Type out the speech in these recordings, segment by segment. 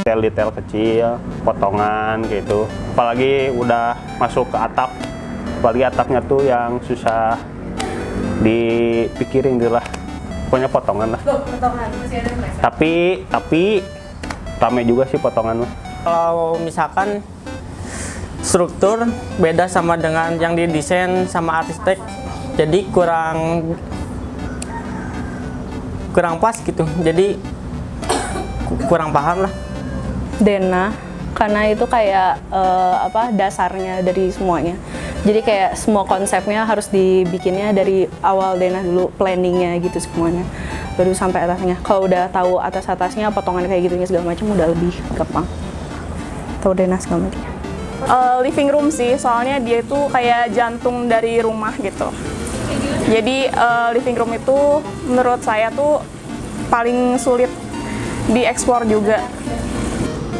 detail-detail kecil, potongan gitu. Apalagi udah masuk ke atap, apalagi atapnya tuh yang susah dipikirin gitu lah. Pokoknya potongan lah. Potongan masih ada mereka. Tapi rame juga sih potongan mah. Kalau misalkan struktur beda sama dengan yang didesain sama arsitek, jadi kurang pas gitu. Jadi kurang paham lah. Dena, karena itu kayak dasarnya dari semuanya. Jadi kayak semua konsepnya harus dibikinnya dari awal Dena dulu, planningnya gitu semuanya, baru sampai atasnya. Kalau udah tahu atas-atasnya, potongan kayak gitunya segala macam udah lebih gampang. Tahu Dena segala macam. Living room sih, soalnya dia itu kayak jantung dari rumah gitu. Jadi living room itu menurut saya tuh paling sulit dieksplor juga.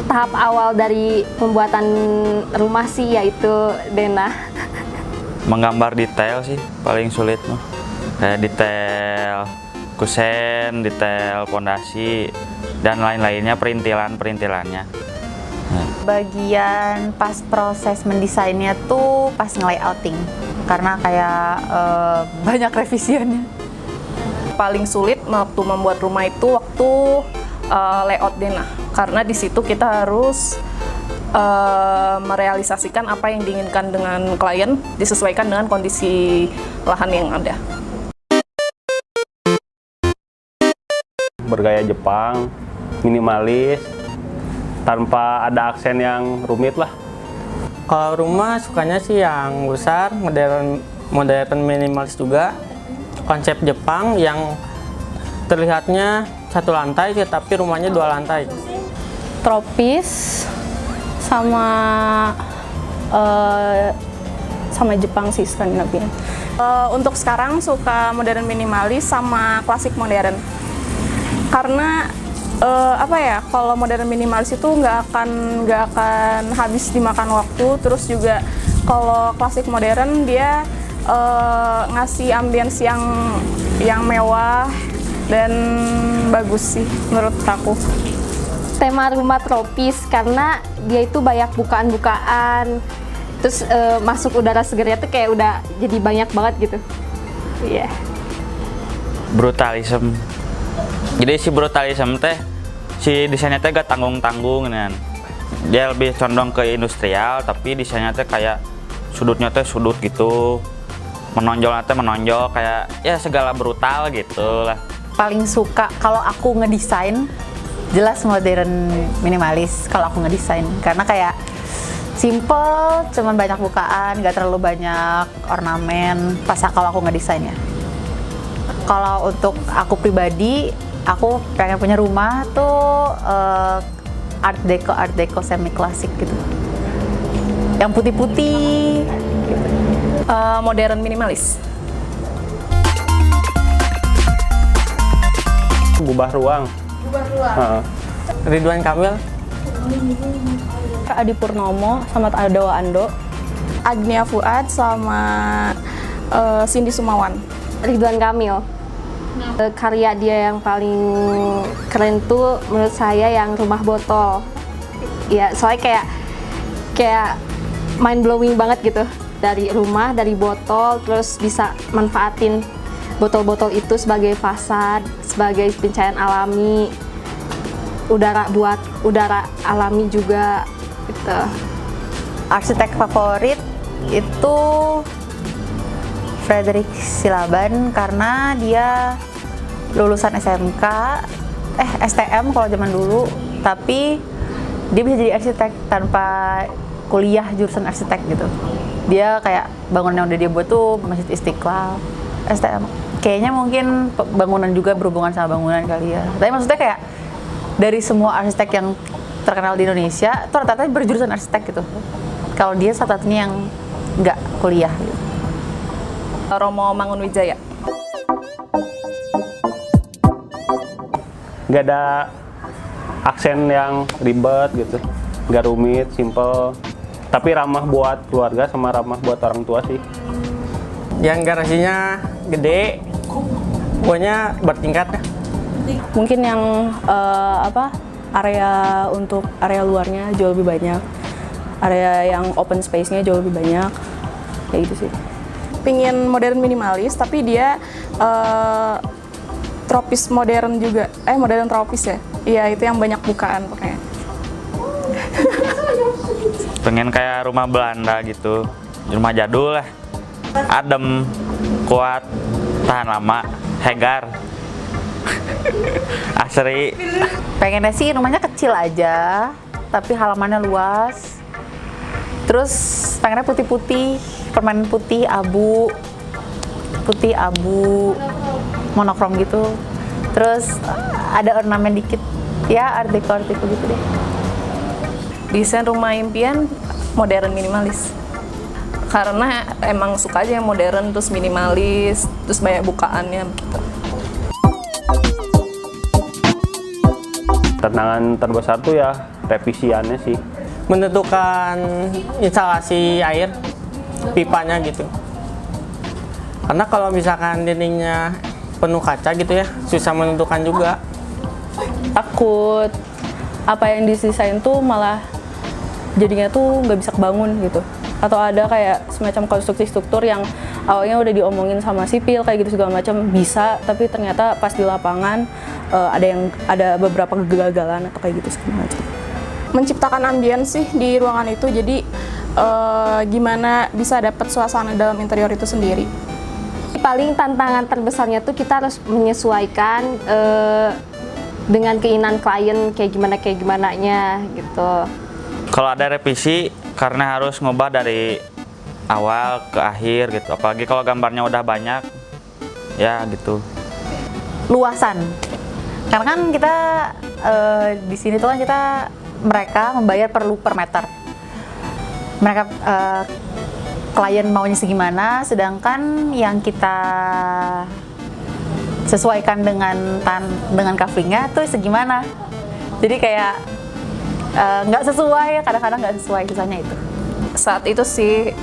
Tahap awal dari pembuatan rumah sih yaitu Dena. Menggambar detail sih paling sulit mah. Kayak detail kusen, detail pondasi, dan lain-lainnya, perintilannya. Bagian pas proses mendesainnya tuh pas nge-layouting, karena kayak banyak revisiannya. Paling sulit waktu membuat rumah itu waktu layout Dena, karena di situ kita harus merealisasikan apa yang diinginkan dengan klien disesuaikan dengan kondisi lahan yang ada. Bergaya Jepang, minimalis, tanpa ada aksen yang rumit lah. Kalau rumah sukanya sih yang besar, modern minimalis juga. Konsep Jepang yang terlihatnya satu lantai, tapi rumahnya 2 lantai. Tropis sama Jepang sih, Skandinavia. Untuk sekarang suka modern minimalis sama klasik modern. Karena kalau modern minimalis itu nggak akan habis dimakan waktu. Terus juga kalau klasik modern dia ngasih ambience yang mewah dan bagus sih menurut aku. Tema rumah tropis karena dia itu banyak bukaan-bukaan, terus masuk udara segarnya tuh kayak udah jadi banyak banget gitu. Iya. Brutalism. Jadi si brutalism teh, si desainnya teh gak tanggung-tanggung kan. Dia lebih condong ke industrial, tapi desainnya teh kayak sudutnya teh sudut gitu. Menonjolnya teh menonjol kayak ya segala brutal gitu lah. Paling suka kalau aku ngedesain jelas modern minimalis kalau aku ngedesain, karena kayak simple, cuman banyak bukaan, gak terlalu banyak ornamen pas kalau aku ngedesainnya. Kalau untuk aku pribadi, aku pengen punya rumah tuh art deco semi klasik gitu, yang putih-putih gitu. Modern minimalis. Ubah ruang. Ridwan Kamil. Adi Purnomo sama Adawa Ando. Agnia Fuad sama Cindy Sumawan. Ridwan Kamil. Karya dia yang paling keren tuh menurut saya yang Rumah Botol. Ya, soalnya kayak mind blowing banget gitu. Dari rumah, dari botol, terus bisa manfaatin botol-botol itu sebagai fasad, sebagai pencahayaan alami, buat udara alami juga gitu. Arsitek favorit itu Frederick Silaban, karena dia lulusan STM kalau zaman dulu, tapi dia bisa jadi arsitek tanpa kuliah jurusan arsitek gitu. Dia kayak bangunan yang udah dia buat tuh Masjid Istiqlal, STM. Kayaknya mungkin bangunan juga berhubungan sama bangunan kali ya. Tapi maksudnya kayak dari semua arsitek yang terkenal di Indonesia, tuh rata-rata berjurusan arsitek gitu. Kalau dia satu-satunya yang nggak kuliah gitu. Romo Mangunwijaya. Nggak ada aksen yang ribet gitu, nggak rumit, simple. Tapi ramah buat keluarga sama ramah buat orang tua sih. Yang garasinya gede, pokoknya bertingkat. Mungkin yang area untuk area luarnya jauh lebih banyak, area yang open space-nya jauh lebih banyak, kayak gitu sih. Pingin modern minimalis tapi dia tropis modern juga, modern tropis ya. Iya, itu yang banyak bukaan pokoknya. Pengen kayak rumah Belanda gitu, rumah jadul lah, adem, kuat, tahan lama, hegar, asri. Pengennya sih rumahnya kecil aja, tapi halamannya luas. Terus pengennya putih-putih, permanen putih, abu, monokrom gitu. Terus ada ornamen dikit, ya art deco gitu deh. Desain rumah impian modern minimalis. Karena emang suka aja yang modern terus minimalis, terus banyak bukaannya gitu. Tantangan terbesar tuh ya revisiannya sih. Menentukan instalasi air pipanya gitu. Karena kalau misalkan dindingnya penuh kaca gitu ya, susah menentukan juga. Takut apa yang didesain tuh malah jadinya tuh nggak bisa kebangun gitu, atau ada kayak semacam konstruksi struktur yang awalnya udah diomongin sama sipil kayak gitu segala macam bisa, tapi ternyata pas di lapangan ada beberapa kegagalan atau kayak gitu segala macam. Menciptakan ambience sih di ruangan itu, jadi gimana bisa dapat suasana dalam interior itu sendiri. Paling tantangan terbesarnya tuh kita harus menyesuaikan dengan keinginan klien kayak gimananya gitu. Kalau ada revisi, karena harus ngubah dari awal ke akhir gitu. Apalagi kalau gambarnya udah banyak, ya gitu. Luasan, karena kan kita di sini tuh kan mereka membayar per meter. Mereka klien maunya segimana, sedangkan yang kita sesuaikan dengan coveringnya tuh segimana. Jadi kayak nggak sesuai, kadang-kadang nggak sesuai, susahnya itu. Saat itu sih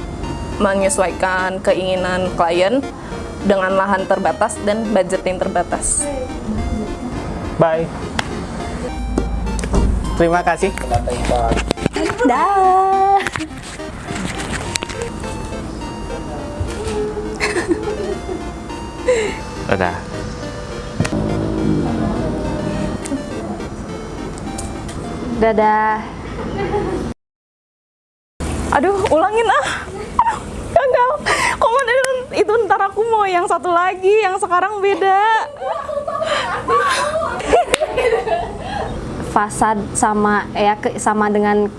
menyesuaikan keinginan klien dengan lahan terbatas dan budget yang terbatas. Bye. Terima kasih. Dah. Udah. Dadah. Aduh, ulangin ah. Gagal. Kok modern itu ntar aku mau yang satu lagi, yang sekarang beda. Fasad sama dengan